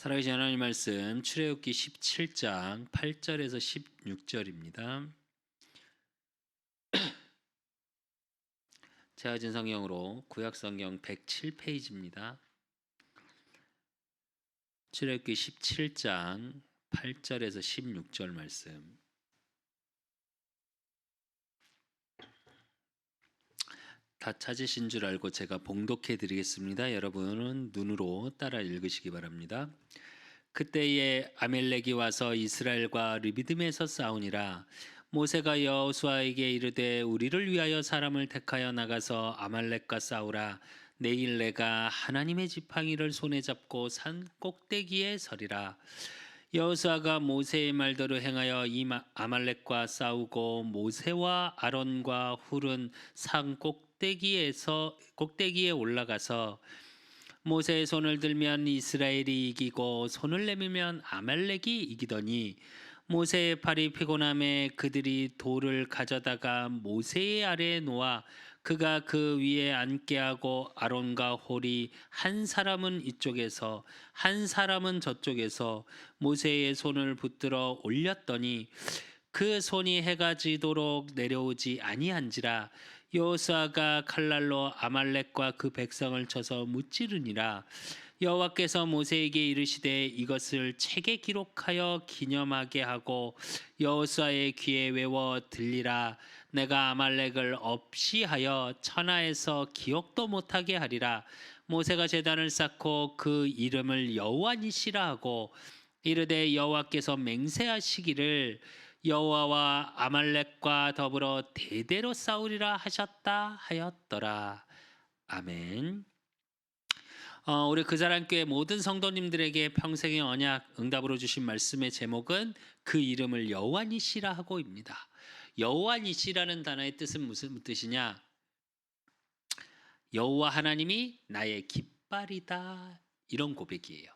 살아계신 하나님 말씀 출애굽기 17장 8절에서 16절입니다. 제아진 성경으로 구약 성경 107페이지입니다. 출애굽기 17장 8절에서 16절 말씀. 다 찾으신 줄 알고 제가 봉독해 드리겠습니다. 여러분은 눈으로 따라 읽으시기 바랍니다. 그때에 아멜렉이 와서 이스라엘과 르비딤에서 싸우니라. 모세가 여호수아에게 이르되 우리를 위하여 사람을 택하여 나가서 아말렉과 싸우라. 내일 내가 하나님의 지팡이를 손에 잡고 산 꼭대기에 서리라. 여호수아가 모세의 말대로 행하여 이 아말렉과 싸우고 모세와 아론과 훌은 산 꼭대기에 올라가서 모세의 손을 들면 이스라엘이 이기고 손을 내밀면 아말렉이 이기더니 모세의 팔이 피곤함에 그들이 돌을 가져다가 모세의 아래에 놓아 그가 그 위에 앉게 하고 아론과 홀이 한 사람은 이쪽에서 한 사람은 저쪽에서 모세의 손을 붙들어 올렸더니 그 손이 해가 지도록 내려오지 아니한지라. 여호수아가 칼날로 아말렉과 그 백성을 쳐서 무찌르니라. 여호와께서 모세에게 이르시되 이것을 책에 기록하여 기념하게 하고 여호수아의 귀에 외워 들리라. 내가 아말렉을 없이 하여 천하에서 기억도 못하게 하리라. 모세가 제단을 쌓고 그 이름을 여호와 니시라 하고 이르되 여호와께서 맹세하시기를 여호와와 아말렉과 더불어 대대로 싸우리라 하셨다 하였더라. 아멘. 우리 그사랑교회 모든 성도님들에게 평생의 언약 응답으로 주신 말씀의 제목은 그 이름을 여호와 니시라 하고입니다. 여호와 니시라는 단어의 뜻은 무슨 뜻이냐? 여호와 하나님이 나의 깃발이다, 이런 고백이에요.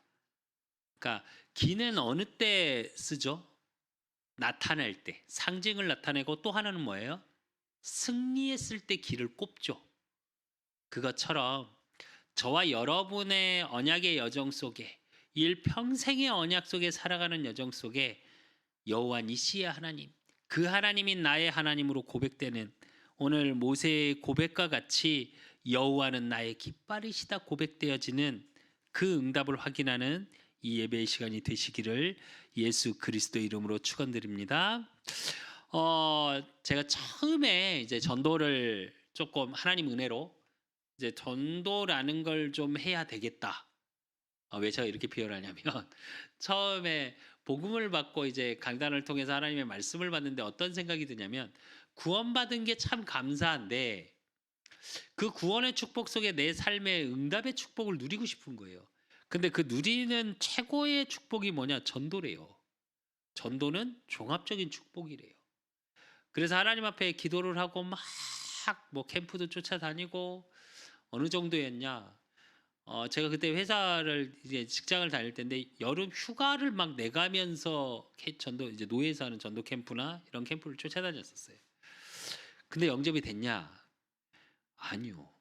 그러니까 기는 어느 때 쓰죠? 나타낼 때, 상징을 나타내고, 또 하나는 뭐예요? 승리했을 때 기를 꼽죠. 그것처럼 저와 여러분의 언약의 여정 속에, 일평생의 언약 속에 살아가는 여정 속에 여호와 니시의 하나님, 그 하나님이 나의 하나님으로 고백되는 오늘 모세의 고백과 같이 여호와는 나의 깃발이시다 고백되어지는 그 응답을 확인하는 이 예배의 시간이 되시기를 예수 그리스도 이름으로 축원드립니다. 제가 처음에 이제 전도를 조금 하나님 은혜로 이제 전도라는 걸 좀 해야 되겠다. 왜 제가 이렇게 표현하냐면 처음에 복음을 받고 이제 강단을 통해서 하나님의 말씀을 받는데 어떤 생각이 드냐면 구원받은 게 참 감사한데 그 구원의 축복 속에 내 삶의 응답의 축복을 누리고 싶은 거예요. 근데 그 누리는 최고의 축복이 뭐냐? 전도래요. 전도는 종합적인 축복이래요. 그래서 하나님 앞에 기도를 하고 막 뭐 캠프도 쫓아다니고 어느 정도였냐? 제가 그때 회사를 이제 직장을 다닐 때인데 여름 휴가를 막 내가면서 전도 이제 노예에서 하는 전도 캠프나 이런 캠프를 쫓아다녔었어요. 근데 영접이 됐냐? 아니요.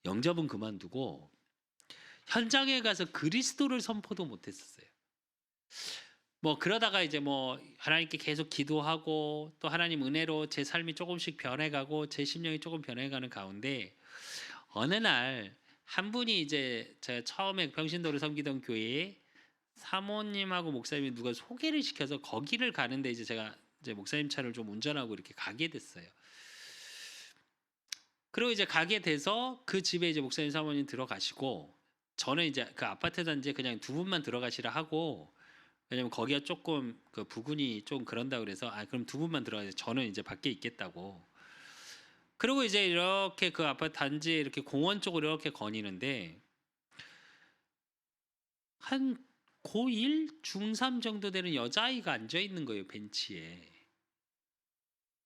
영접은 그만두고 현장에 가서 그리스도를 선포도 못했었어요. 뭐 그러다가 이제 뭐 하나님께 계속 기도하고 또 하나님 은혜로 제 삶이 조금씩 변해가고 제 심령이 조금 변해가는 가운데 어느 날 한 분이 이제 제가 처음에 평신도를 섬기던 교회에 사모님하고 목사님이 누가 소개를 시켜서 거기를 가는데 이제 제가 이제 목사님 차를 좀 운전하고 이렇게 가게 됐어요. 그리고 이제 가게 돼서 그 집에 이제 목사님 사모님 들어가시고 저는 이제 그 아파트 단지에 그냥 두 분만 들어가시라 하고, 왜냐면 거기가 조금 그 부근이 좀 그런다 그래서 그럼 두 분만 들어가세요. 저는 이제 밖에 있겠다고. 그리고 이제 이렇게 그 아파트 단지에 이렇게 공원 쪽으로 이렇게 거니는데 한 고1 중3 정도 되는 여자아이가 앉아 있는 거예요, 벤치에.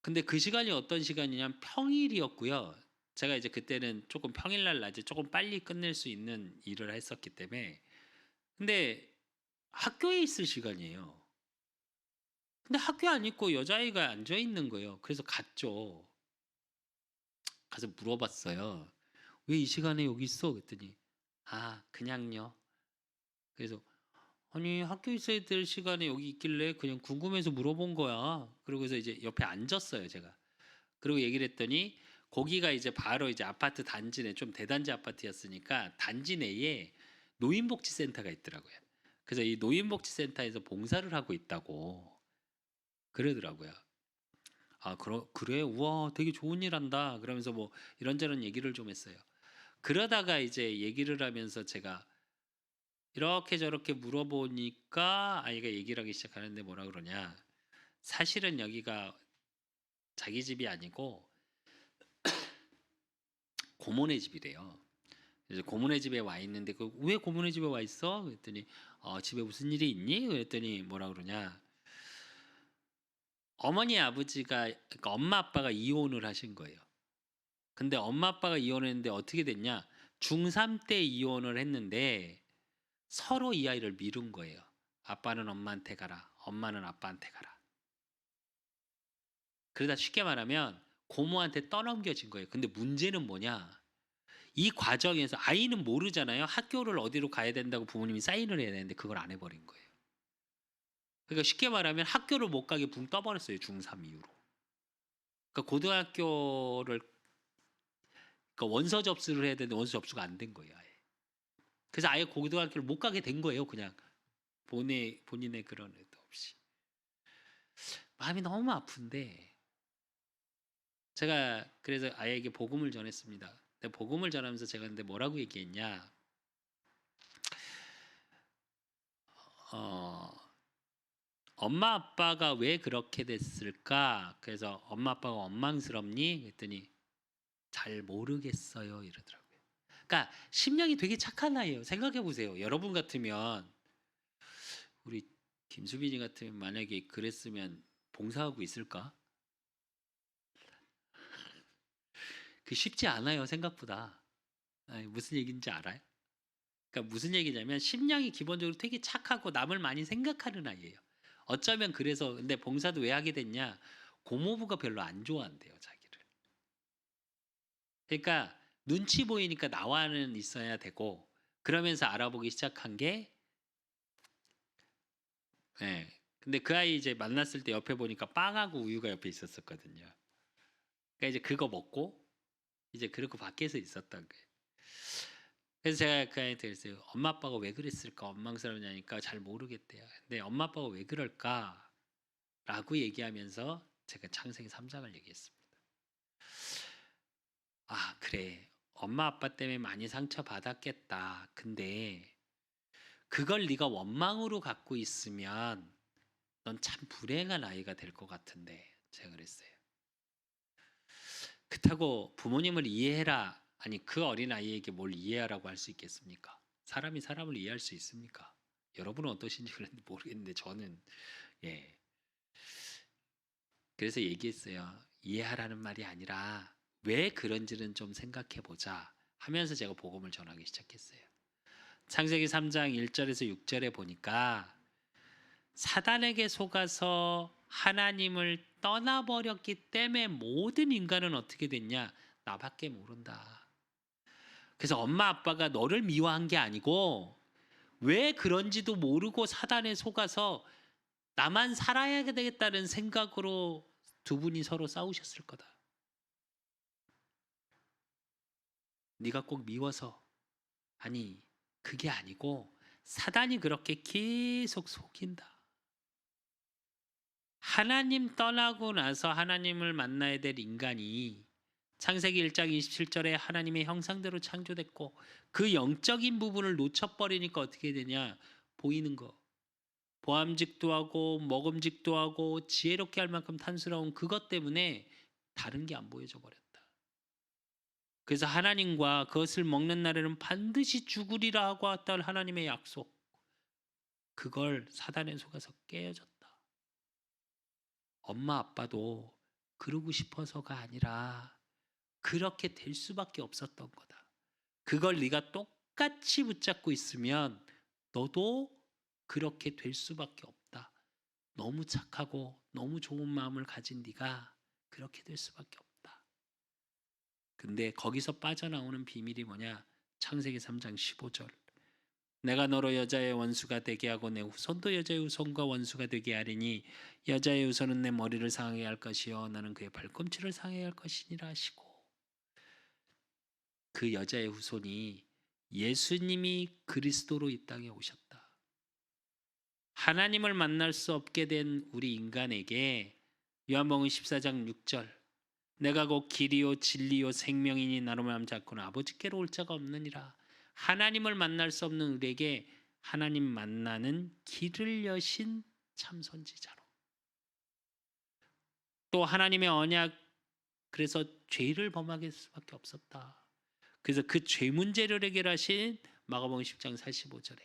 근데 그 시간이 어떤 시간이냐면 평일이었고요. 제가 이제 그때는 조금 평일날 낮에 조금 빨리 끝낼 수 있는 일을 했었기 때문에. 근데 학교에 있을 시간이에요. 근데 학교 안 있고 여자아이가 앉아 있는 거예요. 그래서 갔죠. 가서 물어봤어요. 왜 이 시간에 여기 있어? 그랬더니 그냥요. 그래서 아니 학교 있어야 될 시간에 여기 있길래 그냥 궁금해서 물어본 거야. 그러고서 이제 옆에 앉았어요 제가. 그리고 얘기를 했더니 거기가 이제 바로 이제 아파트 단지 내 좀 대단지 아파트였으니까 단지 내에 노인복지센터가 있더라고요. 그래서 이 노인복지센터에서 봉사를 하고 있다고 그러더라고요. 아 그래? 우와 되게 좋은 일 한다. 그러면서 뭐 이런저런 얘기를 좀 했어요. 그러다가 이제 얘기를 하면서 제가 이렇게 저렇게 물어보니까 아이가 얘기를 하기 시작하는데 뭐라 그러냐. 사실은 여기가 자기 집이 아니고 고모네 집이래요. 그래서 고모네 집에 와 있는데 그 왜 고모네 집에 와 있어? 그랬더니 집에 무슨 일이 있니? 그랬더니 뭐라 그러냐. 어머니 아버지가 그러니까 엄마 아빠가 이혼을 하신 거예요. 근데 엄마 아빠가 이혼했는데 어떻게 됐냐? 중3 때 이혼을 했는데 서로 이 아이를 미룬 거예요. 아빠는 엄마한테 가라. 엄마는 아빠한테 가라. 그러다 쉽게 말하면 고모한테 떠넘겨진 거예요. 근데 문제는 뭐냐? 이 과정에서 아이는 모르잖아요. 학교를 어디로 가야 된다고 부모님이 사인을 해야 되는데 그걸 안 해버린 거예요. 그러니까 쉽게 말하면 학교를 못 가게 붕 떠버렸어요. 중3 이후로. 그러니까 고등학교를 그러니까 원서 접수를 해야 되는데 원서 접수가 안 된 거예요. 아예. 그래서 아예 고등학교를 못 가게 된 거예요. 그냥 본인의 그런 의도 없이. 마음이 너무 아픈데 제가 그래서 아이에게 복음을 전했습니다. 근데 복음을 전하면서 제가 근데 뭐라고 얘기했냐? 어, 엄마 아빠가 왜 그렇게 됐을까? 그래서 엄마 아빠가 원망스럽니? 그랬더니 잘 모르겠어요 이러더라고요. 그러니까 심령이 되게 착한 아이예요. 생각해 보세요. 여러분 같으면 우리 김수빈이 같으면 만약에 그랬으면 봉사하고 있을까? 그 쉽지 않아요 생각보다. 아니, 무슨 얘기인지 알아요? 그러니까 무슨 얘기냐면 심령이 기본적으로 되게 착하고 남을 많이 생각하는 아이예요. 어쩌면 그래서 근데 봉사도 왜 하게 됐냐? 고모부가 별로 안 좋아한대요 자기를. 그러니까 눈치 보이니까 나와는 있어야 되고 그러면서 알아보기 시작한 게 예. 근데 그 아이 이제 만났을 때 옆에 보니까 빵하고 우유가 옆에 있었었거든요. 그러니까 이제 그거 먹고 이제 그러고 밖에서 있었던 거예요. 그래서 제가 그 아이한테 그랬어요. 엄마 아빠가 왜 그랬을까 원망스럽냐니까 잘 모르겠대요. 근데 엄마 아빠가 왜 그럴까? 라고 얘기하면서 제가 창세기 3장을 얘기했습니다. 아 그래 엄마 아빠 때문에 많이 상처받았겠다. 근데 그걸 네가 원망으로 갖고 있으면 넌 참 불행한 아이가 될 것 같은데 제가 그랬어요. 그렇다고 부모님을 이해해라. 아니 그 어린아이에게 뭘 이해하라고 할 수 있겠습니까? 사람이 사람을 이해할 수 있습니까? 여러분은 어떠신지 모르겠는데 저는 예. 그래서 얘기했어요. 이해하라는 말이 아니라 왜 그런지는 좀 생각해 보자 하면서 제가 복음을 전하기 시작했어요. 창세기 3장 1절에서 6절에 보니까 사단에게 속아서 하나님을 떠나버렸기 때문에 모든 인간은 어떻게 됐냐? 나밖에 모른다. 그래서 엄마 아빠가 너를 미워한 게 아니고 왜 그런지도 모르고 사단에 속아서 나만 살아야 되겠다는 생각으로 두 분이 서로 싸우셨을 거다. 네가 꼭 미워서 아니 그게 아니고 사단이 그렇게 계속 속인다. 하나님 떠나고 나서 하나님을 만나야 될 인간이 창세기 1장 27절에 하나님의 형상대로 창조됐고 그 영적인 부분을 놓쳐버리니까 어떻게 되냐? 보이는 거. 보암직도 하고 먹음직도 하고 지혜롭게 할 만큼 탐스러운 그것 때문에 다른 게 안 보여져 버렸다. 그래서 하나님과 그것을 먹는 날에는 반드시 죽으리라 하고 왔다 하나님의 약속. 그걸 사단에 속아서 깨어졌다. 엄마 아빠도 그러고 싶어서가 아니라 그렇게 될 수밖에 없었던 거다. 그걸 네가 똑같이 붙잡고 있으면 너도 그렇게 될 수밖에 없다. 너무 착하고 너무 좋은 마음을 가진 네가 그렇게 될 수밖에 없다. 근데 거기서 빠져나오는 비밀이 뭐냐? 창세기 3장 15절. 내가 너로 여자의 원수가 되게 하고 내 후손도 여자의 후손과 원수가 되게 하리니 여자의 후손은 내 머리를 상하게 할 것이요 나는 그의 발꿈치를 상하게 할 것이니라 하시고, 그 여자의 후손이 예수님이 그리스도로 이 땅에 오셨다. 하나님을 만날 수 없게 된 우리 인간에게 요한복음 14장 6절, 내가 곧 길이요 진리요 생명이니 나로 말미암지 않고는 아버지께로 올 자가 없느니라. 하나님을 만날 수 없는 우리에게 하나님 만나는 길을 여신 참 선지자로, 또 하나님의 언약, 그래서 죄를 범하게 할 수밖에 없었다. 그래서 그 죄 문제를 해결하신 마가복음 10장 45절에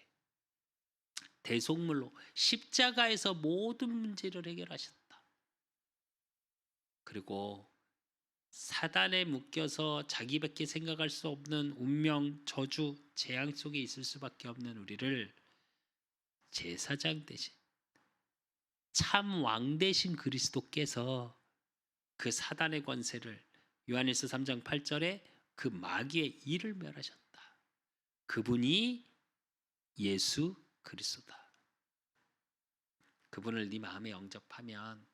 대속물로 십자가에서 모든 문제를 해결하셨다. 그리고 사단에 묶여서 자기밖에 생각할 수 없는 운명, 저주, 재앙 속에 있을 수밖에 없는 우리를 제사장 대신 참 왕 대신 그리스도께서 그 사단의 권세를, 요한일서 3장 8절에 그 마귀의 일을 멸하셨다. 그분이 예수 그리스도다. 그분을 네 마음에 영접하면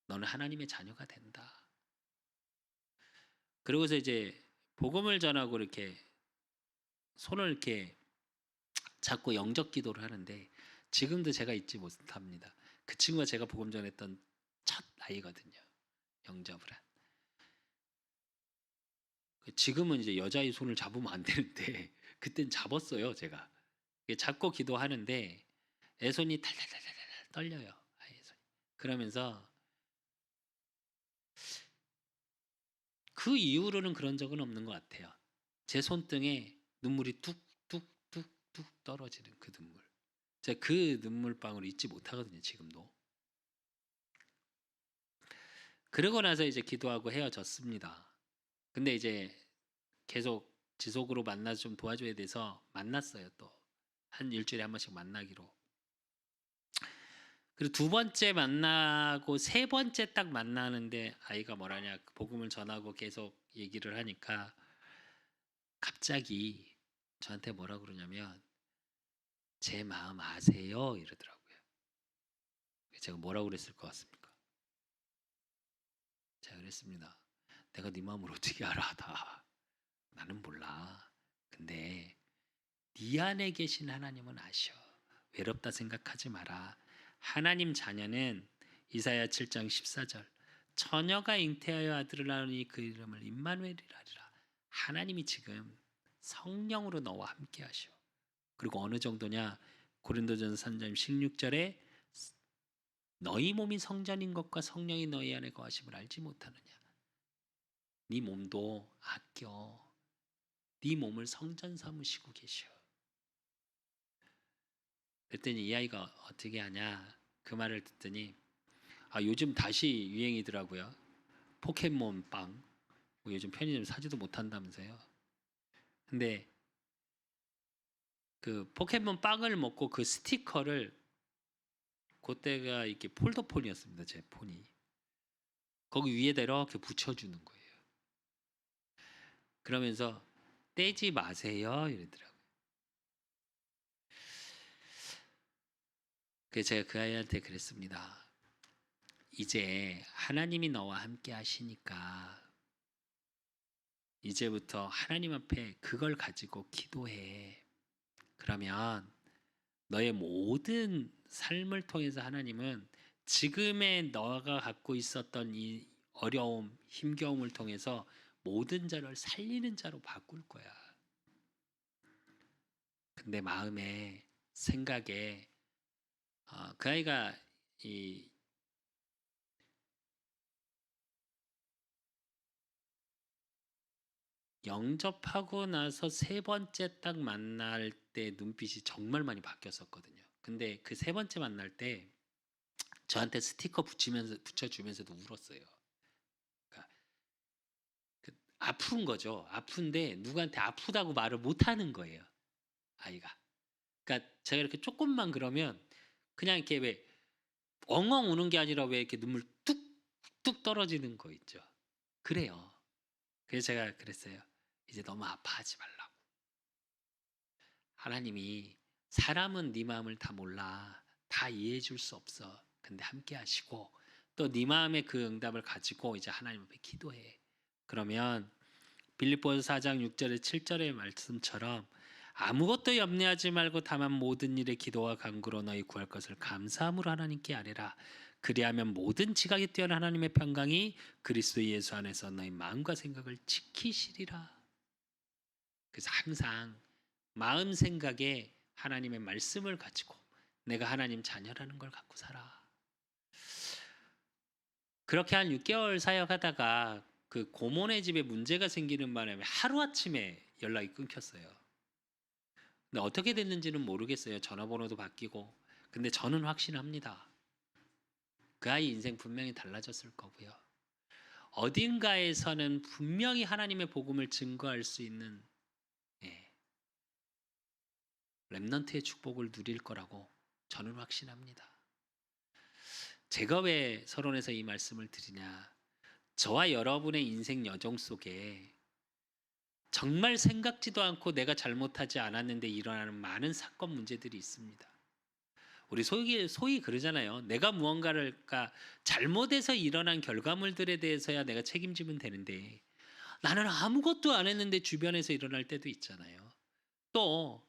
너는 하나님의 자녀가 된다. 그러고서 이제 복음을 전하고 이렇게 손을 이렇게 잡고 영접 기도를 하는데, 지금도 제가 잊지 못합니다. 그 친구가 제가 복음 전했던 첫 아이거든요. 영접을 한. 지금은 이제 여자의 손을 잡으면 안 되는데 그땐 잡았어요. 제가 잡고 기도하는데 애 손이 탈탈탈탈 떨려요. 아이의 손이. 그러면서 그 이후로는 그런 적은 없는 것 같아요. 제 손등에 눈물이 뚝뚝뚝뚝 떨어지는 그 눈물. 제가 그 눈물방울을 잊지 못하거든요. 지금도. 그러고 나서 이제 기도하고 헤어졌습니다. 근데 이제 계속 지속으로 만나서 좀 도와줘야 돼서 만났어요. 또 한 일주일에 한 번씩 만나기로. 그리고 두 번째 만나고 세 번째 딱 만나는데 아이가 뭐라냐, 복음을 전하고 계속 얘기를 하니까 갑자기 저한테 뭐라 그러냐면 제 마음 아세요? 이러더라고요. 제가 뭐라고 그랬을 것 같습니까? 제가 그랬습니다. 내가 네 마음을 어떻게 알아? 다 나는 몰라. 근데 네 안에 계신 하나님은 아셔. 외롭다 생각하지 마라. 하나님 자녀는 이사야 7장 14절, 처녀가 잉태하여 아들을 낳으니 그 이름을 임마누엘이라 하리라. 하나님이 지금 성령으로 너와 함께 하셔. 그리고 어느 정도냐, 고린도전서 3장 16절에 너희 몸이 성전인 것과 성령이 너희 안에 거하심을 알지 못하느냐. 네 몸도 아껴. 네 몸을 성전 삼으시고 계셔. 그랬더니 이 아이가 어떻게 하냐, 그 말을 듣더니 요즘 다시 유행이더라고요. 포켓몬 빵. 뭐 요즘 편의점 사지도 못한다면서요. 근데 그 포켓몬 빵을 먹고 그 스티커를, 그때가 이렇게 폴더폰이었습니다. 제 폰이. 거기 위에다 이렇게 붙여주는 거예요. 그러면서 떼지 마세요 이러더라고요. 그래서 제가 그 아이한테 그랬습니다. 이제 하나님이 너와 함께 하시니까 이제부터 하나님 앞에 그걸 가지고 기도해. 그러면 너의 모든 삶을 통해서 하나님은 지금의 너가 갖고 있었던 이 어려움, 힘겨움을 통해서 모든 자를 살리는 자로 바꿀 거야. 근데 마음에, 생각에 그 아이가 이 영접하고 나서 세 번째 딱 만날 때 눈빛이 정말 많이 바뀌었었거든요. 근데 그 세 번째 만날 때 저한테 스티커 붙여주면서도 울었어요. 그러니까 아픈 거죠. 아픈데 누구한테 아프다고 말을 못하는 거예요. 아이가. 그러니까 제가 이렇게 조금만 그러면 그냥 이렇게 왜 엉엉 우는 게 아니라 왜 이렇게 눈물 뚝뚝 떨어지는 거 있죠. 그래요. 그래서 제가 그랬어요. 이제 너무 아파하지 말라고. 하나님이 사람은 네 마음을 다 몰라. 다 이해해 줄 수 없어. 근데 함께 하시고 또 네 마음의 그 응답을 가지고 이제 하나님 앞에 기도해. 그러면 빌립보서 4장 6절에 7절의 말씀처럼 아무것도 염려하지 말고 다만 모든 일에 기도와 간구로 너희 구할 것을 감사함으로 하나님께 아뢰라. 그리하면 모든 지각이 뛰어난 하나님의 평강이 그리스도 예수 안에서 너희 마음과 생각을 지키시리라. 그래서 항상 마음 생각에 하나님의 말씀을 가지고 내가 하나님 자녀라는 걸 갖고 살아. 그렇게 한 6개월 사역하다가 그 고모네 집에 문제가 생기는 바람에 하루아침에 연락이 끊겼어요. 근데 어떻게 됐는지는 모르겠어요. 전화번호도 바뀌고. 근데 저는 확신합니다. 그 아이 인생 분명히 달라졌을 거고요. 어딘가에서는 분명히 하나님의 복음을 증거할 수 있는 렘넌트의 축복을 누릴 거라고 저는 확신합니다. 제가 왜 서론에서 이 말씀을 드리냐? 저와 여러분의 인생 여정 속에 정말 생각지도 않고 내가 잘못하지 않았는데 일어나는 많은 사건 문제들이 있습니다. 우리 소위 그러잖아요. 내가 무언가를 잘못해서 일어난 결과물들에 대해서야 내가 책임지면 되는데 나는 아무것도 안 했는데 주변에서 일어날 때도 있잖아요. 또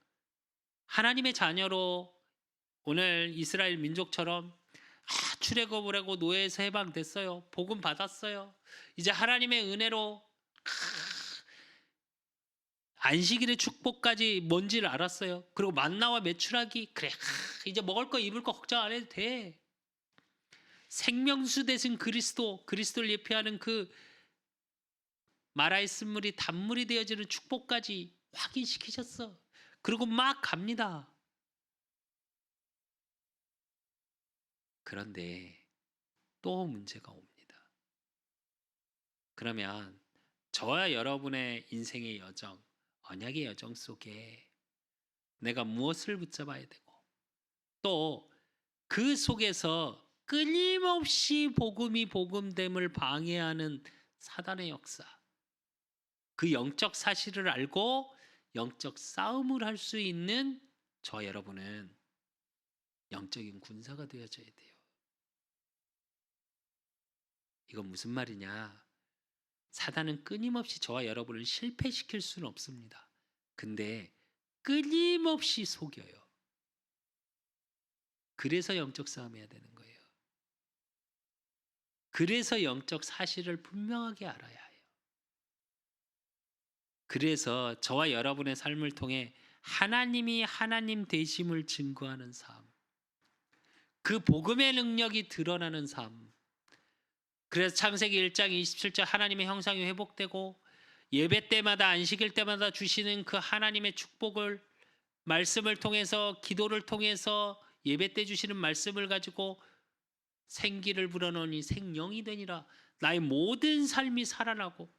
하나님의 자녀로 오늘 이스라엘 민족처럼 출애굽을 하고 노예에서 해방됐어요. 복음 받았어요. 이제 하나님의 은혜로 안식일의 축복까지 뭔지를 알았어요. 그리고 만나와 메추라기 그래 이제 먹을 거 입을 거 걱정 안 해도 돼. 생명수 대신 그리스도를 예표하는 그 마라의 쓴물이 단물이 되어지는 축복까지 확인시키셨어. 그리고 막 갑니다. 그런데 또 문제가 옵니다. 그러면 저와 여러분의 인생의 여정, 언약의 여정 속에 내가 무엇을 붙잡아야 되고 또 그 속에서 끊임없이 복음이 복음됨을 방해하는 사단의 역사, 그 영적 사실을 알고 영적 싸움을 할 수 있는 저와 여러분은 영적인 군사가 되어져야 돼요. 이건 무슨 말이냐? 사단은 끊임없이 저와 여러분을 실패시킬 수는 없습니다. 근데 끊임없이 속여요. 그래서 영적 싸움해야 되는 거예요. 그래서 영적 사실을 분명하게 알아야 해요. 그래서 저와 여러분의 삶을 통해 하나님이 하나님 되심을 증거하는 삶, 그 복음의 능력이 드러나는 삶. 그래서 창세기 1장 27절 하나님의 형상이 회복되고 예배 때마다 안식일 때마다 주시는 그 하나님의 축복을 말씀을 통해서 기도를 통해서 예배 때 주시는 말씀을 가지고 생기를 불어넣으니 생명이 되니라. 나의 모든 삶이 살아나고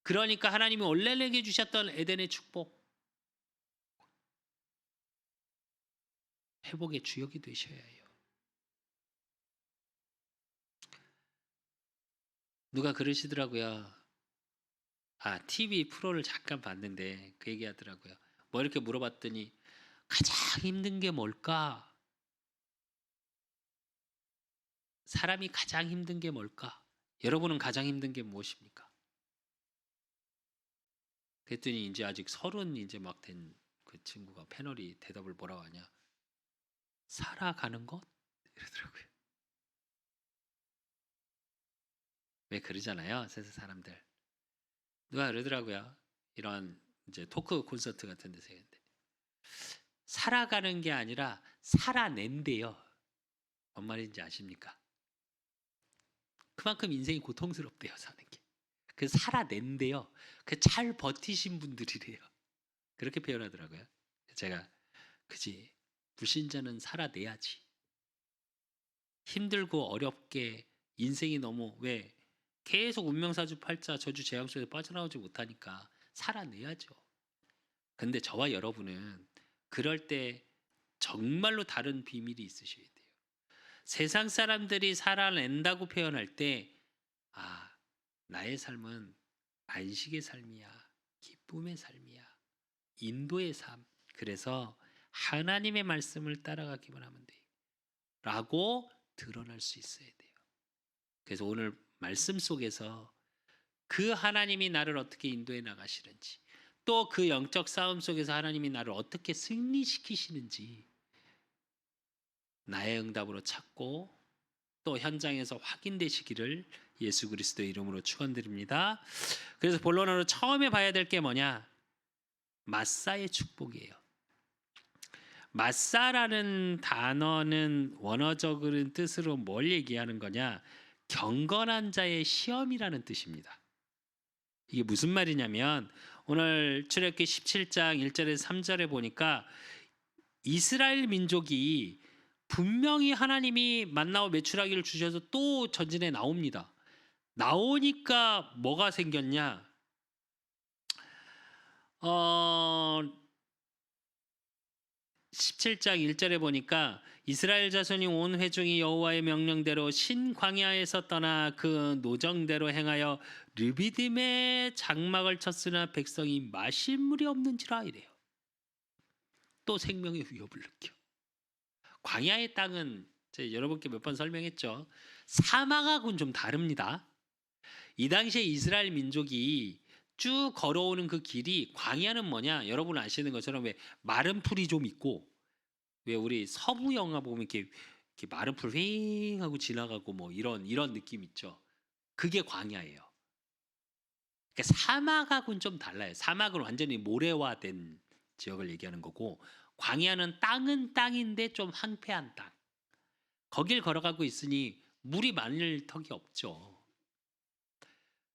그러니까 하나님이 원래 내게 주셨던 에덴의 축복 회복의 주역이 되셔야 해요. 누가 그러시더라고요. TV 프로를 잠깐 봤는데 그 얘기하더라고요. 뭐 이렇게 물어봤더니 가장 힘든 게 뭘까? 사람이 가장 힘든 게 뭘까? 여러분은 가장 힘든 게 무엇입니까? 그랬더니 이제 아직 30 이제 막 된 그 친구가 패널이 대답을 뭐라고 하냐? 살아가는 것? 이러더라고요. 왜 그러잖아요, 세상 사람들. 누가 그러더라고요. 이런 이제 토크 콘서트 같은 데서 했는데 살아가는 게 아니라 살아낸대요. 뭔 말인지 아십니까? 그만큼 인생이 고통스럽대요, 사는 게. 그래서 살아낸대요. 그 잘 버티신 분들이래요. 그렇게 표현하더라고요. 제가 그지 불신자는 살아내야지. 힘들고 어렵게 인생이 너무 왜 계속 운명사주팔자 저주 재앙 속에서 빠져나오지 못하니까 살아내야죠. 근데 저와 여러분은 그럴 때 정말로 다른 비밀이 있으셔야 돼요. 세상 사람들이 살아낸다고 표현할 때 나의 삶은 안식의 삶이야. 기쁨의 삶이야. 인도의 삶. 그래서 하나님의 말씀을 따라가기만 하면 돼. 라고 드러날 수 있어야 돼요. 그래서 오늘 말씀 속에서 그 하나님이 나를 어떻게 인도해 나가시는지, 또 그 영적 싸움 속에서 하나님이 나를 어떻게 승리시키시는지 나의 응답으로 찾고 또 현장에서 확인되시기를 예수 그리스도의 이름으로 축원드립니다. 그래서 본론으로 처음에 봐야 될 게 뭐냐? 마사의 축복이에요. 마사라는 단어는 원어적인 뜻으로 뭘 얘기하는 거냐? 경건한 자의 시험이라는 뜻입니다. 이게 무슨 말이냐면 오늘 출애굽기 17장 1절에서 3절에 보니까 이스라엘 민족이 분명히 하나님이 만나와 메추라기를 주셔서 또 전진에 나옵니다. 나오니까 뭐가 생겼냐? 17장 1절에 보니까 이스라엘 자손이 온 회중이 여호와의 명령대로 신 광야에서 떠나 그 노정대로 행하여 르비딤의 장막을 쳤으나 백성이 마실 물이 없는지라 이래요. 또 생명의 위협을 느껴. 광야의 땅은 제가 여러분께 몇 번 설명했죠. 사막하고는 좀 다릅니다. 이 당시에 이스라엘 민족이 쭉 걸어오는 그 길이, 광야는 뭐냐? 여러분 아시는 것처럼 왜 마른 풀이 좀 있고, 왜 우리 서부 영화 보면 이렇게 마른 풀 휑 하고 지나가고 뭐 이런 느낌 있죠. 그게 광야예요. 그러니까 사막하고는 좀 달라요. 사막은 완전히 모래화된 지역을 얘기하는 거고, 광야는 땅은 땅인데 좀 황폐한 땅. 거길 걸어가고 있으니 물이 많을 턱이 없죠.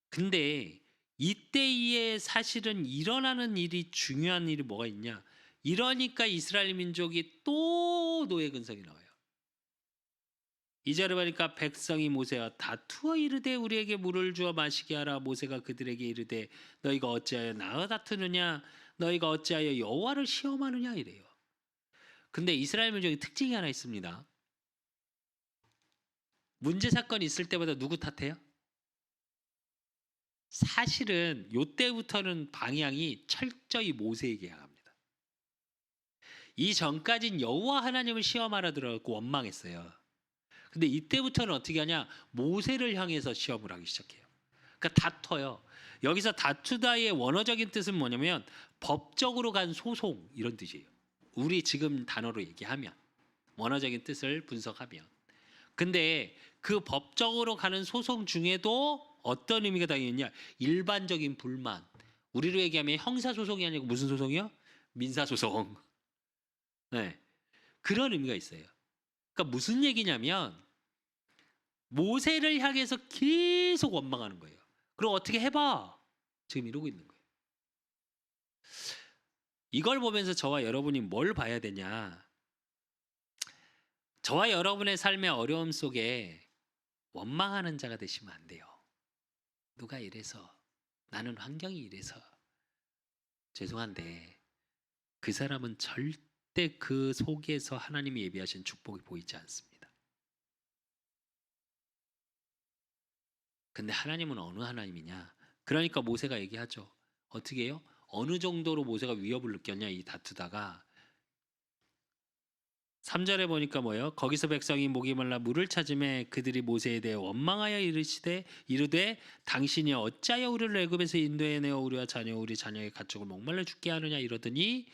근데 이때에 사실은 일어나는 일이, 중요한 일이 뭐가 있냐? 이러니까 이스라엘 민족이 또 노예 근성이 나와요. 2절에 보니까 백성이 모세와 다투어 이르되 우리에게 물을 주어 마시게 하라. 모세가 그들에게 이르되 너희가 어찌하여 나와 다투느냐? 너희가 어찌하여 여호와를 시험하느냐? 이래요. 근데 이스라엘 민족의 특징이 하나 있습니다. 문제 사건이 있을 때마다 누구 탓해요? 사실은 요때부터는 방향이 철저히 모세에게 향합니다. 이 전까진 여호와 하나님을 시험하라 들어갖고 원망했어요. 근데 이때부터는 어떻게 하냐? 모세를 향해서 시험을 하기 시작해요. 그러니까 다퉈요. 여기서 다투다의 원어적인 뜻은 뭐냐면 법적으로 간 소송 이런 뜻이에요. 우리 지금 단어로 얘기하면, 원어적인 뜻을 분석하면. 근데 그 법적으로 가는 소송 중에도 어떤 의미가 담겨있냐? 일반적인 불만. 우리로 얘기하면 형사소송이 아니고 무슨 소송이요? 민사소송. 네. 그런 의미가 있어요. 그러니까 무슨 얘기냐면 모세를 향해서 계속 원망하는 거예요. 그럼 어떻게 해봐? 지금 이러고 있는 거예요. 이걸 보면서 저와 여러분이 뭘 봐야 되냐? 저와 여러분의 삶의 어려움 속에 원망하는 자가 되시면 안 돼요. 누가 이래서, 나는 환경이 이래서. 죄송한데 그 사람은 절대 그 속에서 하나님이 예비하신 축복이 보이지 않습니다. 근데 하나님은 어느 하나님이냐? 그러니까 모세가 얘기하죠. 어떻게 해요? 어느 정도로 모세가 위협을 느꼈냐, 이 다투다가. 3절에 보니까 뭐예요? 거기서 백성이 목이 말라 물을 찾음에 그들이 모세에 대해 원망하여 이르되 당신이 어찌하여 우리를 애굽에서 인도해 내어 우리와 자녀 우리 자녀의 가축을 목말라 죽게 하느냐 이러더니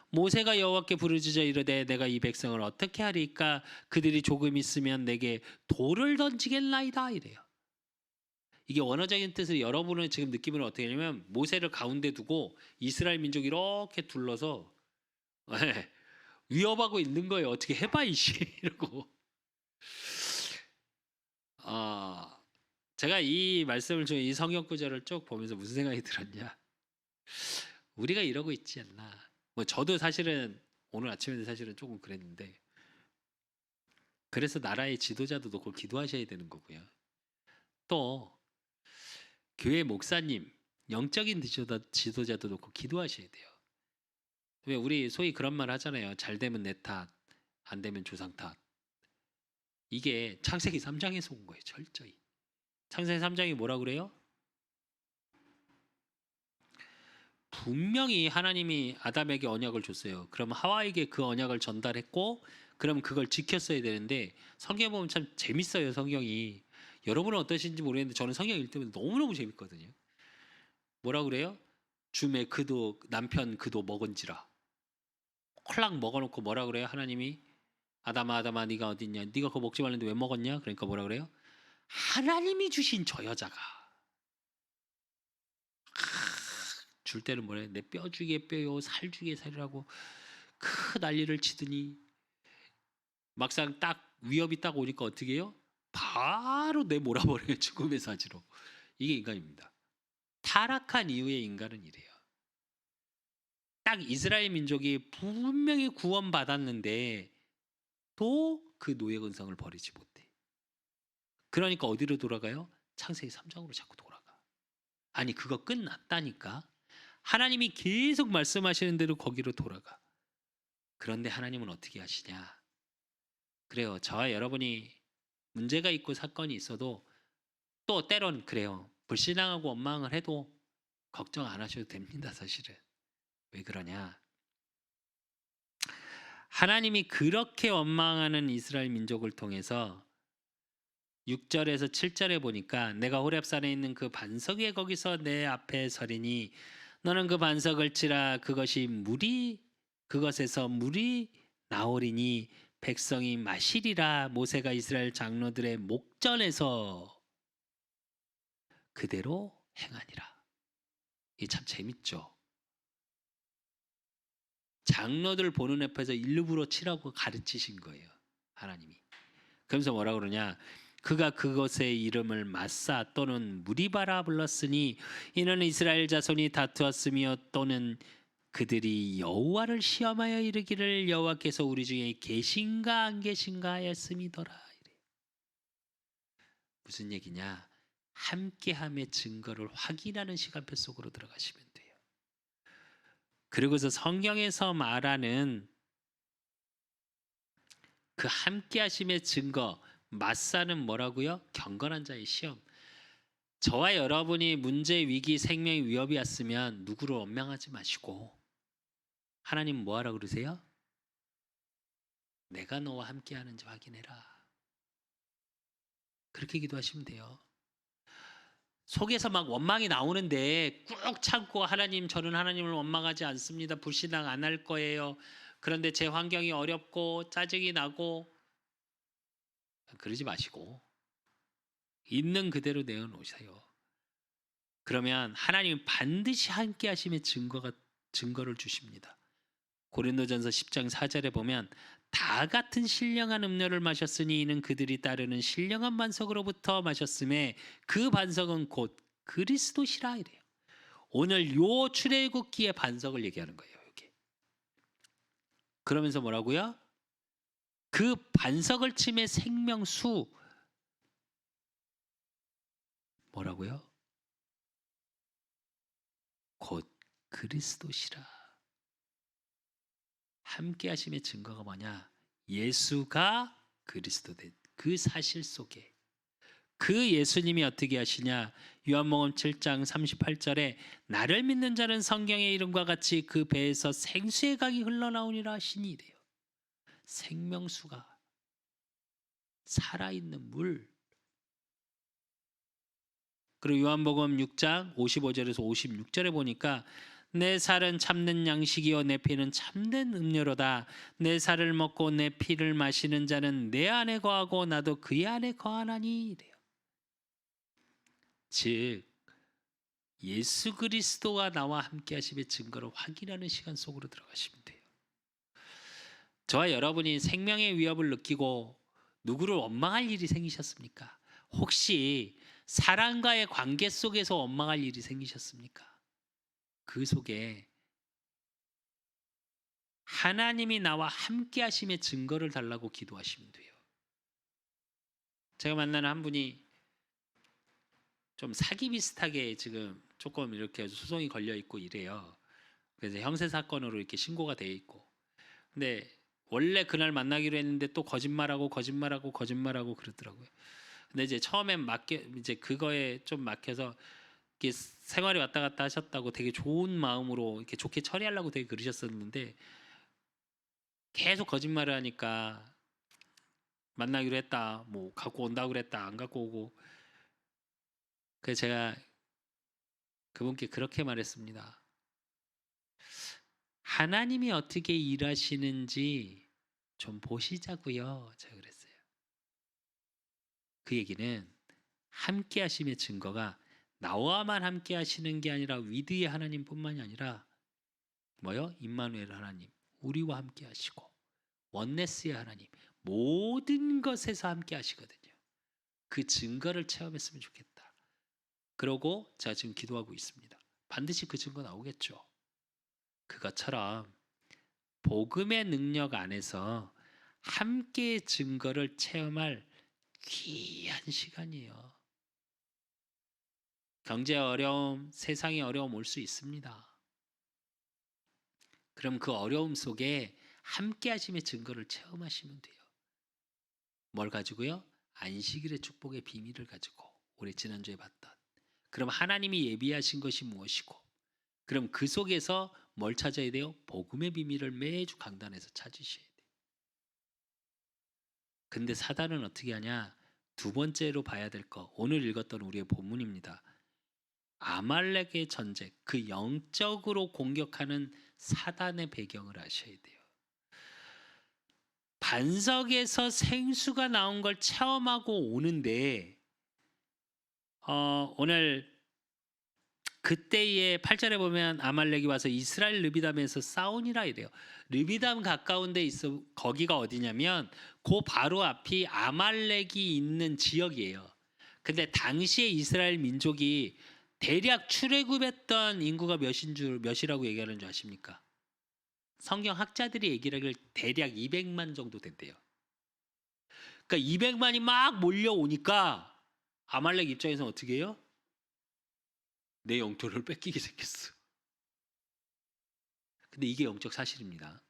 모세가 여호와께 부르짖어 이르되 내가 이 백성을 어떻게 하리까? 그들이 조금 있으면 내게 돌을 던지겠나이다 이래요. 이게 원어적인 뜻을 여러분은 지금 느낌을 어떻게 하냐면 모세를 가운데 두고 이스라엘 민족이 이렇게 둘러서 위협하고 있는 거예요. 어떻게 해봐 이씨 이러고. 제가 이 말씀을 좀, 이 성경 구절을 쭉 보면서 무슨 생각이 들었냐? 우리가 이러고 있지 않나. 뭐 저도 사실은 오늘 아침에도 사실은 조금 그랬는데, 그래서 나라의 지도자도 놓고 기도하셔야 되는 거고요. 또 교회 목사님, 영적인 지도자도 놓고 기도하셔야 돼요. 왜 우리 소위 그런 말 하잖아요. 잘 되면 내 탓, 안 되면 조상 탓. 이게 창세기 3장에서 온 거예요. 철저히. 창세기 3장이 뭐라 그래요? 분명히 하나님이 아담에게 언약을 줬어요. 그럼 하와에게 그 언약을 전달했고, 그럼 그걸 지켰어야 되는데, 성경에 보면 참 재밌어요, 성경이. 여러분은 어떠신지 모르겠는데 저는 성경 읽을 때마다 너무너무 재밌거든요. 뭐라 그래요? 주매 그도 남편 그도 먹은지라. 콜락 먹어놓고 뭐라 그래요? 하나님이 아담아 아담아 네가 어딨냐? 네가 그거 먹지 말랬는데 왜 먹었냐? 그러니까 뭐라 그래요? 하나님이 주신 저 여자가 줄 때는 뭐래? 내 뼈 주기에 뼈요 살 주기에 살이라고 그 난리를 치더니 막상 딱 위협이 딱 오니까 어떻게 해요? 바로 내 몰아버려요. 죽음의 사지로. 이게 인간입니다. 타락한 이후의 인간은 이래요. 딱 이스라엘 민족이 분명히 구원받았는데 또 그 노예 근성을 버리지 못해. 그러니까 어디로 돌아가요? 창세기 3장으로 자꾸 돌아가. 아니 그거 끝났다니까. 하나님이 계속 말씀하시는 대로 거기로 돌아가. 그런데 하나님은 어떻게 하시냐? 그래요. 저와 여러분이 문제가 있고 사건이 있어도 또 때론 그래요. 불신앙하고 원망을 해도 걱정 안 하셔도 됩니다. 사실은. 왜 그러냐? 하나님이 그렇게 원망하는 이스라엘 민족을 통해서 6절에서 7절에 보니까 내가 호렙산에 있는 그 반석 위에 거기서 내 앞에 서리니 너는 그 반석을 치라 그것에서 물이 나오리니 백성이 마시리라. 모세가 이스라엘 장로들의 목전에서 그대로 행하니라. 이게 참 재밌죠. 장로들 보는 앞에서 일부러 치라고 가르치신 거예요. 하나님이. 그러면서 뭐라 그러냐? 그가 그것의 이름을 마사 또는 무리바라 불렀으니 이는 이스라엘 자손이 다투었으며 또는 그들이 여호와를 시험하여 이르기를 여호와께서 우리 중에 계신가 안 계신가 하였음이더라. 이래. 무슨 얘기냐? 함께함의 증거를 확인하는 시간표 속으로 들어가시면 돼요. 그리고서 성경에서 말하는 그 함께하심의 증거, 마사는 뭐라고요? 경건한 자의 시험. 저와 여러분이 문제, 위기, 생명의 위협이 왔으면 누구를 원망하지 마시고 하나님 뭐하라 그러세요? 내가 너와 함께하는지 확인해라. 그렇게 기도하시면 돼요. 속에서 막 원망이 나오는데 꾹 참고 하나님 저는 하나님을 원망하지 않습니다. 불신앙 안 할 거예요. 그런데 제 환경이 어렵고 짜증이 나고 그러지 마시고 있는 그대로 내어놓으세요. 그러면 하나님은 반드시 함께 하심의 증거를 주십니다. 고린도전서 10장 4절에 보면 다 같은 신령한 음료를 마셨으니 이는 그들이 따르는 신령한 반석으로부터 마셨음에 그 반석은 곧 그리스도시라 이래요. 오늘 요 출애굽기의 반석을 얘기하는 거예요. 여기. 그러면서 뭐라고요? 그 반석을 침해 생명수 뭐라고요? 곧 그리스도시라. 함께 하심의 증거가 뭐냐? 예수가 그리스도 된 그 사실 속에 그 예수님이 어떻게 하시냐? 요한복음 7장 38절에 나를 믿는 자는 성경의 이름과 같이 그 배에서 생수의 강이 흘러나오니라 하시니 이래요. 생명수가 살아있는 물. 그리고 요한복음 6장 55절에서 56절에 보니까 내 살은 참된 양식이요 내 피는 참된 음료로다. 내 살을 먹고 내 피를 마시는 자는 내 안에 거하고 나도 그의 안에 거하나니 이래요. 즉 예수 그리스도가 나와 함께 하심의 증거를 확인하는 시간 속으로 들어가시면 돼요. 저와 여러분이 생명의 위협을 느끼고 누구를 원망할 일이 생기셨습니까? 혹시 사랑과의 관계 속에서 원망할 일이 생기셨습니까? 그 속에 하나님이 나와 함께 하심의 증거를 달라고 기도하시면 돼요. 제가 만나는 한 분이 좀 사기 비슷하게 지금 조금 이렇게 소송이 걸려 있고 이래요. 그래서 형사 사건으로 이렇게 신고가 돼 있고. 근데 원래 그날 만나기로 했는데 또 거짓말하고 그러더라고요. 근데 이제 처음엔 이제 그거에 좀 막혀서 이렇게 생활이 왔다 갔다 하셨다고 되게 좋은 마음으로 이렇게 좋게 처리하려고 되게 그러셨었는데 계속 거짓말을 하니까 만나기로 했다, 뭐 갖고 온다고 그랬다, 안 갖고 오고. 그래서 제가 그분께 그렇게 말했습니다. 하나님이 어떻게 일하시는지 좀 보시자고요. 제가 그랬어요. 그 얘기는 함께 하심의 증거가 나와만 함께 하시는 게 아니라 위드의 하나님뿐만이 아니라 뭐요? 임마누엘 하나님, 우리와 함께 하시고 원네스의 하나님, 모든 것에서 함께 하시거든요. 그 증거를 체험했으면 좋겠다. 그러고 제가 지금 기도하고 있습니다. 반드시 그 증거 나오겠죠. 그것처럼 복음의 능력 안에서 함께의 증거를 체험할 귀한 시간이에요. 경제 어려움, 세상의 어려움 올 수 있습니다. 그럼 그 어려움 속에 함께 하심의 증거를 체험하시면 돼요. 뭘 가지고요? 안식일의 축복의 비밀을 가지고 우리 지난주에 봤던. 그럼 하나님이 예비하신 것이 무엇이고, 그럼 그 속에서 뭘 찾아야 돼요? 복음의 비밀을 매주 강단에서 찾으셔야 돼요. 근데 사단은 어떻게 하냐? 두 번째로 봐야 될 거, 오늘 읽었던 우리의 본문입니다. 아말렉의 전쟁, 그 영적으로 공격하는 사단의 배경을 아셔야 돼요. 반석에서 생수가 나온 걸 체험하고 오는데 오늘 그때의 8절에 보면 아말렉이 와서 이스라엘 르비담에서 싸우니라 이래요. 르비담 가까운 데 있어. 거기가 어디냐면 그 바로 앞이 아말렉이 있는 지역이에요. 근데 당시에 이스라엘 민족이 대략 출애굽했던 인구가 몇이라고 얘기하는 줄 아십니까? 성경 학자들이 얘기를 하길 대략 200만 정도 된대요. 그러니까 200만이 막 몰려오니까 아말렉 입장에서는 어떻게 해요? 내 영토를 뺏기게 생겼어. 근데 이게 영적 사실입니다.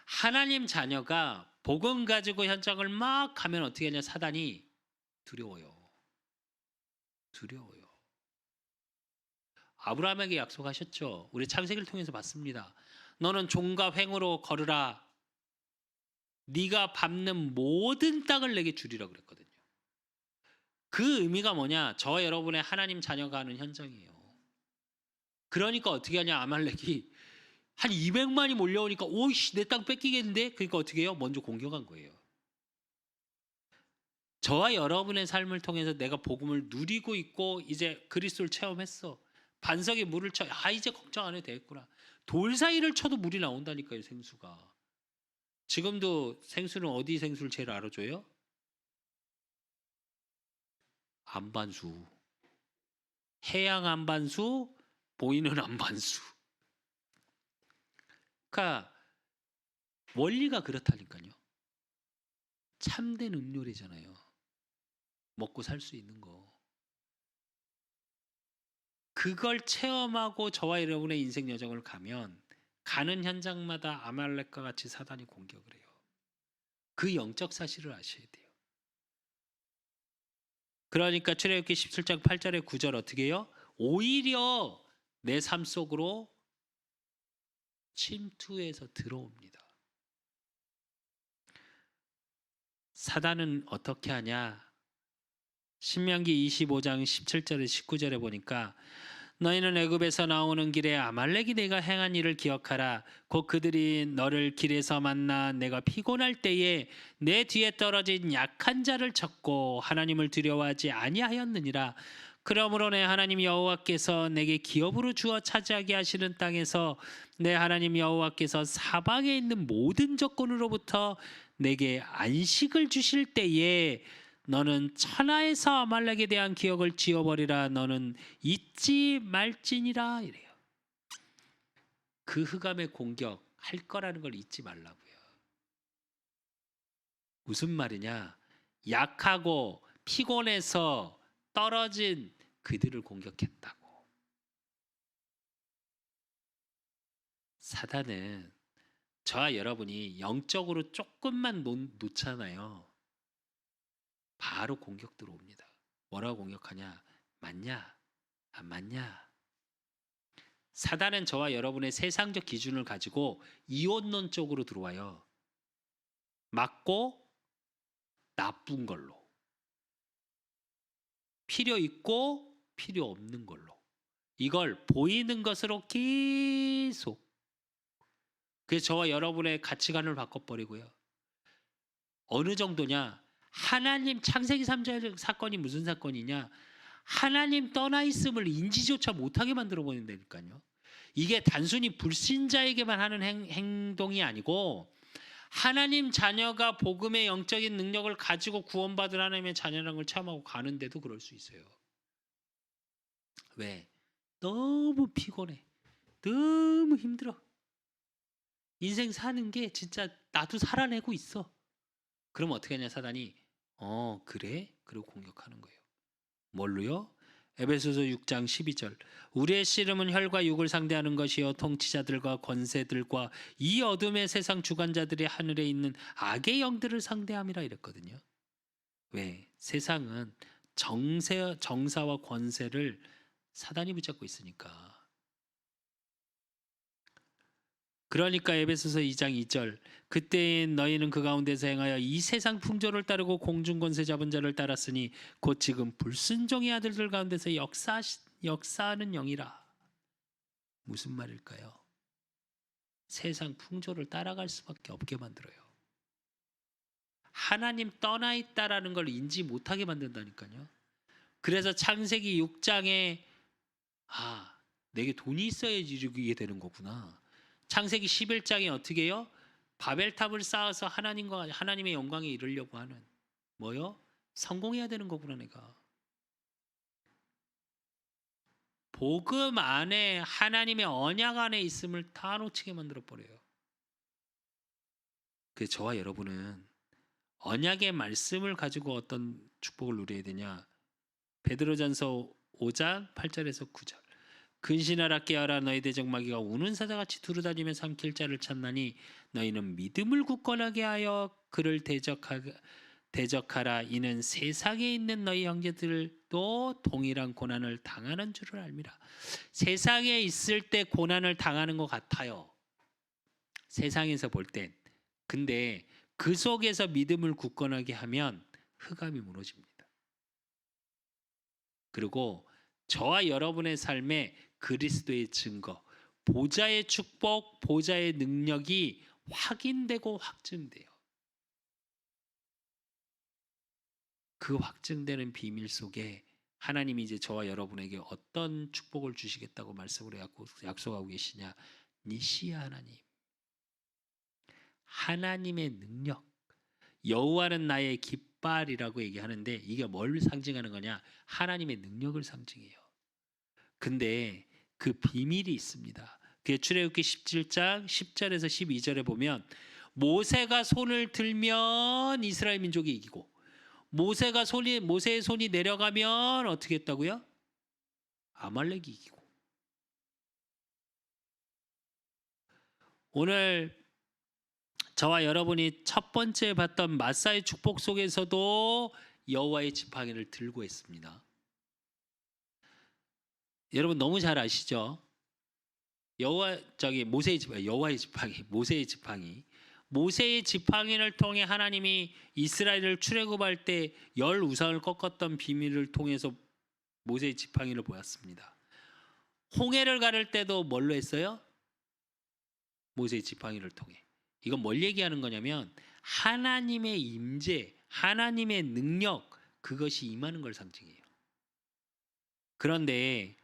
하나님 자녀가 복음 가지고 현장을 막 가면 어떻게 하냐? 사단이 두려워요. 두려워요. 아브라함에게 약속하셨죠. 우리 창세기를 통해서 봤습니다. 너는 종과 횡으로 걸으라. 네가 밟는 모든 땅을 내게 주리라 그랬거든요. 그 의미가 뭐냐? 저와 여러분의 하나님 자녀가 하는 현장이에요. 그러니까 어떻게 하냐? 아말렉이 한 200만이 몰려오니까 오이씨 내 땅 뺏기겠는데? 그러니까 어떻게 해요? 먼저 공격한 거예요. 저와 여러분의 삶을 통해서 내가 복음을 누리고 있고 이제 그리스도를 체험했어. 반석에 물을 쳐. 아 이제 걱정 안 해도 되겠구나. 돌 사이를 쳐도 물이 나온다니까요. 생수가. 지금도 생수는 어디 생수를 제일 알아줘요? 안반수. 해양 안반수, 보이는 안반수. 그러니까 원리가 그렇다니까요. 참된 음료래잖아요. 먹고 살 수 있는 거. 그걸 체험하고 저와 여러분의 인생 여정을 가면 가는 현장마다 아말렉과 같이 사단이 공격을 해요. 그 영적 사실을 아셔야 돼요. 그러니까 출애굽기 17장 8절에 9절 어떻게 해요? 오히려 내 삶 속으로 침투해서 들어옵니다. 사단은 어떻게 하냐? 신명기 25장 17절에 19절에 보니까 너희는 애굽에서 나오는 길에 아말렉이 내가 행한 일을 기억하라. 곧 그들이 너를 길에서 만나 내가 피곤할 때에 내 뒤에 떨어진 약한 자를 쳤고 하나님을 두려워하지 아니하였느니라. 그러므로 내 하나님 여호와께서 내게 기업으로 주어 차지하게 하시는 땅에서 내 하나님 여호와께서 사방에 있는 모든 적군으로부터 내게 안식을 주실 때에 너는 천하에서 아말렉에 대한 기억을 지워버리라. 너는 잊지 말지니라 이래요. 그 흑암의 공격 할 거라는 걸 잊지 말라고요. 무슨 말이냐? 약하고 피곤해서 떨어진 그들을 공격했다고. 사단은 저와 여러분이 영적으로 조금만 놓잖아요. 바로 공격 들어옵니다. 뭐라고 공격하냐? 맞냐? 안 맞냐? 사단은 저와 여러분의 세상적 기준을 가지고 이원론 쪽으로 들어와요. 맞고 나쁜 걸로. 필요 있고 필요 없는 걸로. 이걸 보이는 것으로 계속. 그래서 저와 여러분의 가치관을 바꿔버리고요. 어느 정도냐? 하나님 창세기 3절 사건이 무슨 사건이냐? 하나님 떠나 있음을 인지조차 못하게 만들어 버린다니까요. 이게 단순히 불신자에게만 하는 행동이 아니고 하나님 자녀가 복음의 영적인 능력을 가지고 구원받은 하나님의 자녀라는 걸 체험하고 가는데도 그럴 수 있어요. 왜? 너무 피곤해. 너무 힘들어. 인생 사는 게 진짜 나도 살아내고 있어. 그럼 어떻게 하냐 사단이 그래? 그리고 공격하는 거예요. 뭘로요? 에베소서 6장 12절 우리의 씨름은 혈과 육을 상대하는 것이요 통치자들과 권세들과 이 어둠의 세상 주관자들이 하늘에 있는 악의 영들을 상대함이라 이랬거든요. 왜? 세상은 정사와 권세를 사단이 붙잡고 있으니까. 그러니까 에베소서 2장 2절 그때 너희는 그 가운데서 행하여 이 세상 풍조를 따르고 공중 권세 잡은 자를 따랐으니 곧 지금 불순종의 아들들 가운데서 역사하는 영이라. 무슨 말일까요? 세상 풍조를 따라갈 수밖에 없게 만들어요. 하나님 떠나 있다라는 걸 인지 못하게 만든다니까요. 그래서 창세기 6장에 내게 돈이 있어야지 이루게 되는 거구나. 창세기 11장에 어떻게 해요? 바벨탑을 쌓아서 하나님과 하나님의 영광에 이르려고 하는 뭐요? 성공해야 되는 거구나 내가. 복음 안에 하나님의 언약 안에 있음을 다 놓치게 만들어 버려요. 그래서 저와 여러분은 언약의 말씀을 가지고 어떤 축복을 누려야 되냐? 베드로전서 5장 8절에서 9절 근신하라 깨어라 너희 대적마귀가 우는 사자같이 두루다니며 삼킬 자를 찾나니 너희는 믿음을 굳건하게 하여 그를 대적하라 이는 세상에 있는 너희 형제들도 동일한 고난을 당하는 줄을 알미라. 세상에 있을 때 고난을 당하는 것 같아요. 세상에서 볼 땐. 근데 그 속에서 믿음을 굳건하게 하면 흑암이 무너집니다. 그리고 저와 여러분의 삶에 그리스도의 증거, 보좌의 축복, 보좌의 능력이 확인되고 확증돼요. 그 확증되는 비밀 속에 하나님이 이제 저와 여러분에게 어떤 축복을 주시겠다고 말씀으로 약속하고 계시냐? 니시아 하나님. 하나님의 능력. 여호와는 나의 깃발이라고 얘기하는데 이게 뭘 상징하는 거냐? 하나님의 능력을 상징해요. 근데 그 비밀이 있습니다. 그게 출애굽기 17장 10절에서 12절에 보면 모세가 손을 들면 이스라엘 민족이 이기고 모세의 손이 내려가면 어떻게 했다고요? 아말렉이 이기고. 오늘 저와 여러분이 첫 번째 봤던 마사의 축복 속에서도 여호와의 지팡이를 들고 했습니다. 여러분 너무 잘 아시죠? 여호와의 지팡이, 모세의 지팡이. 모세의 지팡이를 통해 하나님이 이스라엘을 출애굽할 때 열 우상을 꺾었던 비밀을 통해서 모세의 지팡이를 보았습니다. 홍해를 가를 때도 뭘로 했어요? 모세의 지팡이를 통해. 이건 뭘 얘기하는 거냐면 하나님의 임재, 하나님의 능력 그것이 임하는 걸 상징해요. 그런데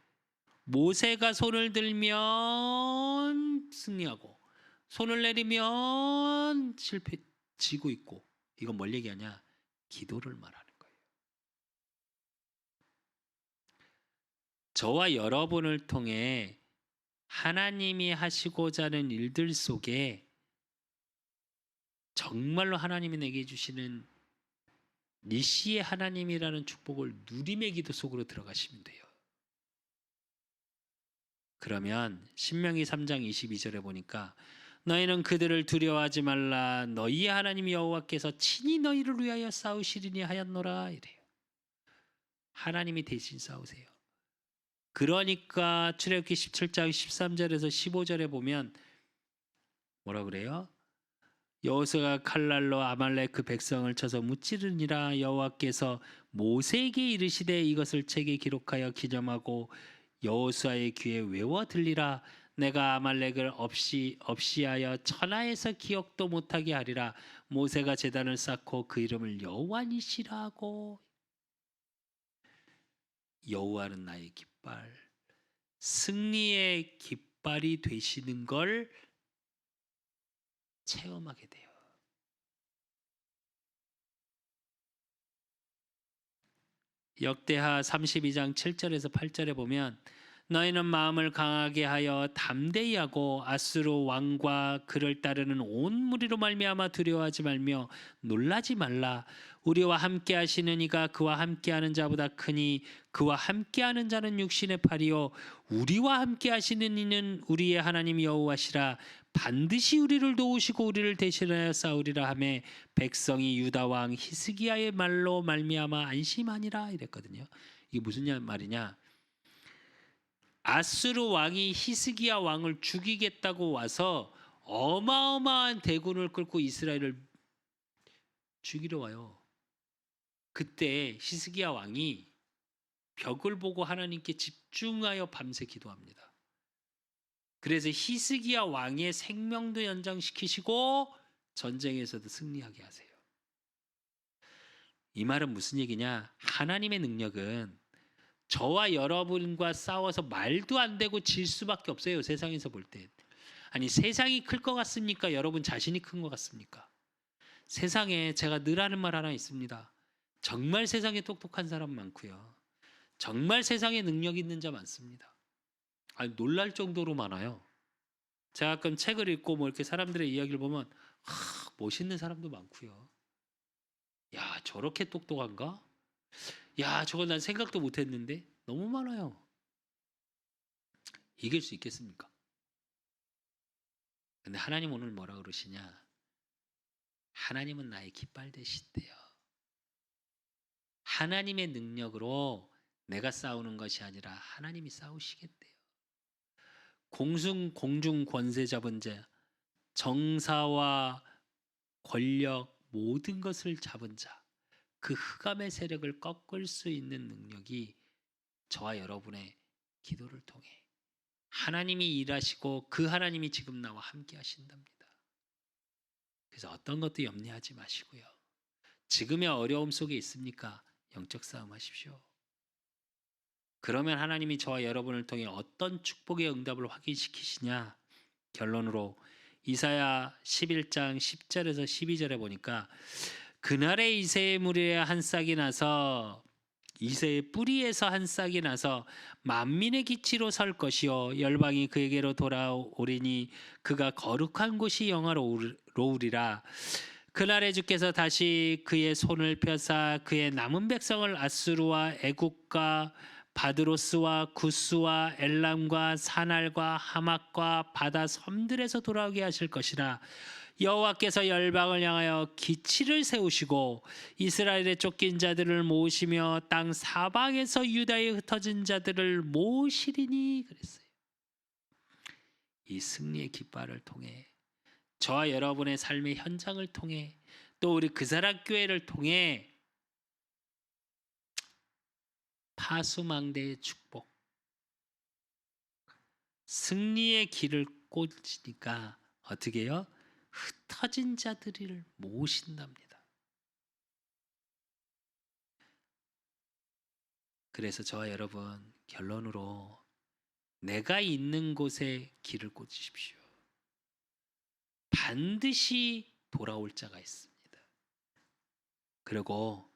모세가 손을 들면 승리하고 손을 내리면 지고 있고 이건 뭘 얘기하냐? 기도를 말하는 거예요. 저와 여러분을 통해 하나님이 하시고자 하는 일들 속에 정말로 하나님이 내게 주시는 니시의 하나님이라는 축복을 누림의 기도 속으로 들어가시면 돼요. 그러면 신명기 3장 22절에 보니까 너희는 그들을 두려워하지 말라 너희의 하나님 여호와께서 친히 너희를 위하여 싸우시리니 하였노라 이래요. 하나님이 대신 싸우세요. 그러니까 출애굽기 17장 13절에서 15절에 보면 뭐라 그래요? 여호수아가 칼날로 아말렉 그 백성을 쳐서 무찌르니라. 여호와께서 모세에게 이르시되 이것을 책에 기록하여 기념하고 여호수아의 귀에 외워 들리라. 내가 아말렉을 없이하여 천하에서 기억도 못하게 하리라. 모세가 제단을 쌓고 그 이름을 여호와니시라 하고. 여호와는 나의 깃발, 승리의 깃발이 되시는 걸 체험하게 돼요. 역대하 32장 7절에서 8절에 보면 너희는 마음을 강하게 하여 담대히 하고 아수르 왕과 그를 따르는 온 무리로 말미암아 두려워하지 말며 놀라지 말라. 우리와 함께 하시는 이가 그와 함께하는 자보다 크니 그와 함께하는 자는 육신의 팔이요 우리와 함께 하시는 이는 우리의 하나님 여호와시라. 반드시 우리를 도우시고 우리를 대신하여 싸우리라 하매 백성이 유다 왕 히스기야의 말로 말미암아 안심하니라 이랬거든요. 이게 무슨 말이냐? 아수르 왕이 히스기야 왕을 죽이겠다고 와서 어마어마한 대군을 끌고 이스라엘을 죽이러 와요. 그때 히스기야 왕이 벽을 보고 하나님께 집중하여 밤새 기도합니다. 그래서 히스기야 왕의 생명도 연장시키시고 전쟁에서도 승리하게 하세요. 이 말은 무슨 얘기냐? 하나님의 능력은 저와 여러분과 싸워서 말도 안 되고 질 수밖에 없어요. 세상에서 볼 때. 아니 세상이 클 것 같습니까? 여러분 자신이 큰 것 같습니까? 세상에 제가 늘 하는 말 하나 있습니다. 정말 세상에 똑똑한 사람 많고요. 정말 세상에 능력 있는 자 많습니다. 아니 놀랄 정도로 많아요. 제가 가끔 책을 읽고 뭐 이렇게 사람들의 이야기를 보면 멋있는 사람도 많고요. 야 저렇게 똑똑한가? 야 저거 난 생각도 못했는데 너무 많아요. 이길 수 있겠습니까? 근데 하나님 오늘 뭐라 그러시냐? 하나님은 나의 깃발 되시대요. 하나님의 능력으로 내가 싸우는 것이 아니라 하나님이 싸우시겠대요. 공중 권세 잡은 자, 정사와 권력 모든 것을 잡은 자, 그 흑암의 세력을 꺾을 수 있는 능력이 저와 여러분의 기도를 통해 하나님이 일하시고 그 하나님이 지금 나와 함께 하신답니다. 그래서 어떤 것도 염려하지 마시고요. 지금의 어려움 속에 있습니까? 영적 싸움 하십시오. 그러면 하나님이 저와 여러분을 통해 어떤 축복의 응답을 확인시키시냐? 결론으로 이사야 11장 10절에서 12절에 보니까 그날에 이새의 무리에 한 싹이 나서 이새의 뿌리에서 한 싹이 나서 만민의 기치로 설 것이요 열방이 그에게로 돌아오리니 그가 거룩한 곳이 영화로우리라. 그날에 주께서 다시 그의 손을 펴사 그의 남은 백성을 아수르와 애국과 바드로스와 구스와 엘람과 사날과 하맛과 바다 섬들에서 돌아오게 하실 것이라. 여호와께서 열방을 향하여 기치를 세우시고 이스라엘의 쫓긴 자들을 모으시며 땅 사방에서 유다에 흩어진 자들을 모으시리니 그랬어요. 이 승리의 깃발을 통해 저와 여러분의 삶의 현장을 통해 또 우리 그사람 교회를 통해 파수망대의 축복, 승리의 길을 꽂으니까 어떻게 해요? 흩어진 자들을 모으신답니다. 그래서 저와 여러분 결론으로 내가 있는 곳에 길을 꽂으십시오. 반드시 돌아올 자가 있습니다. 그리고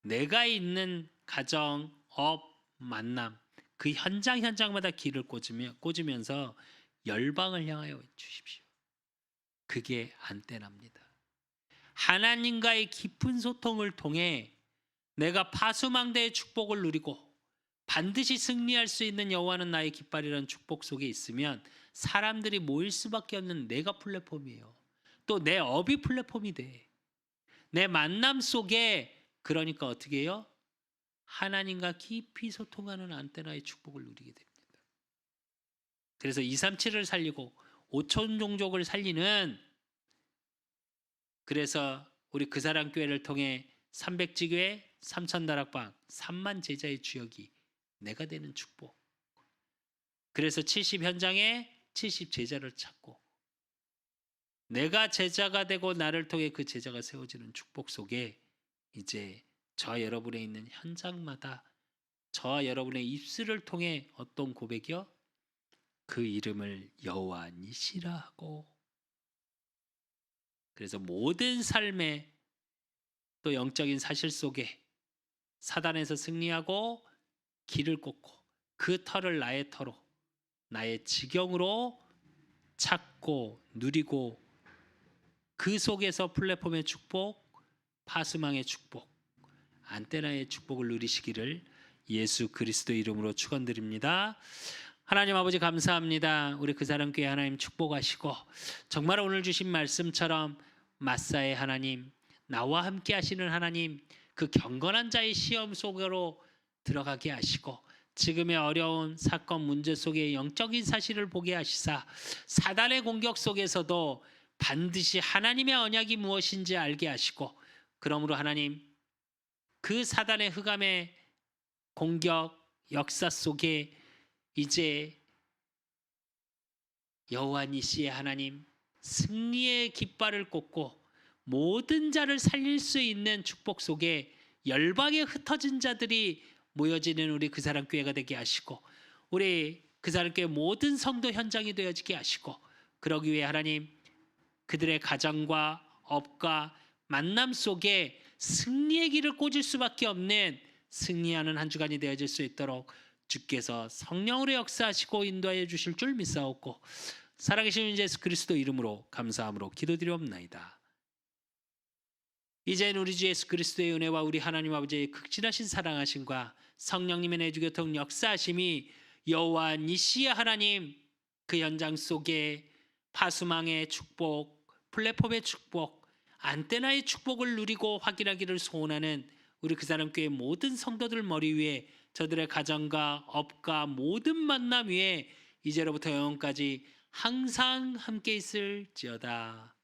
내가 있는 가정, 업, 만남 그 현장마다 길을 꽂으면서 열방을 향하여 외치십시오. 그게 안떼납니다. 하나님과의 깊은 소통을 통해 내가 파수망대의 축복을 누리고 반드시 승리할 수 있는 여호와는 나의 깃발이라는 축복 속에 있으면 사람들이 모일 수밖에 없는 내가 플랫폼이에요. 또 내 업이 플랫폼이 돼. 내 만남 속에 그러니까 어떻게 해요? 하나님과 깊이 소통하는 안테나의 축복을 누리게 됩니다. 그래서 237을 살리고 5천 종족을 살리는, 그래서 우리 그 사람 교회를 통해 300지교회 3천 다락방 3만 제자의 주역이 내가 되는 축복. 그래서 70 현장에 70 제자를 찾고 내가 제자가 되고 나를 통해 그 제자가 세워지는 축복 속에 이제 저와 여러분의 있는 현장마다 저와 여러분의 입술을 통해 어떤 고백이요? 그 이름을 여호와 니시라 하고, 그래서 모든 삶의 또 영적인 사실 속에 사단에서 승리하고 길을 꽂고 그 터를 나의 터로 나의 지경으로 찾고 누리고 그 속에서 플랫폼의 축복, 파수망의 축복, 안테나의 축복을 누리시기를 예수 그리스도 이름으로 축원드립니다. 하나님 아버지 감사합니다. 우리 그 사람 교회 하나님 축복하시고 정말 오늘 주신 말씀처럼 마사의 하나님, 나와 함께 하시는 하나님, 그 경건한 자의 시험 속으로 들어가게 하시고 지금의 어려운 사건 문제 속에 영적인 사실을 보게 하시사 사단의 공격 속에서도 반드시 하나님의 언약이 무엇인지 알게 하시고, 그러므로 하나님 그 사단의 흑암의 공격 역사 속에 이제 여호와 니시의 하나님 승리의 깃발을 꽂고 모든 자를 살릴 수 있는 축복 속에 열방에 흩어진 자들이 모여지는 우리 그 사람 교회가 되게 하시고 우리 그 사람 교회 모든 성도 현장이 되어지게 하시고, 그러기 위해 하나님 그들의 가정과 업과 만남 속에 승리의 길을 꽂을 수밖에 없는 승리하는 한 주간이 되어질 수 있도록 주께서 성령으로 역사하시고 인도하여 주실 줄 믿사옵고 살아계신 예수 그리스도 이름으로 감사함으로 기도드리옵나이다. 이제는 우리 주 예수 그리스도의 은혜와 우리 하나님 아버지의 극진하신 사랑하심과 성령님의 내주교통 역사하심이 여호와 니시의 하나님 그 현장 속에 파수망의 축복, 플랫폼의 축복, 안테나의 축복을 누리고 확인하기를 소원하는 우리 그 사람 교회 모든 성도들 머리 위에 저들의 가정과 업과 모든 만남 위에 이제로부터 영원까지 항상 함께 있을지어다.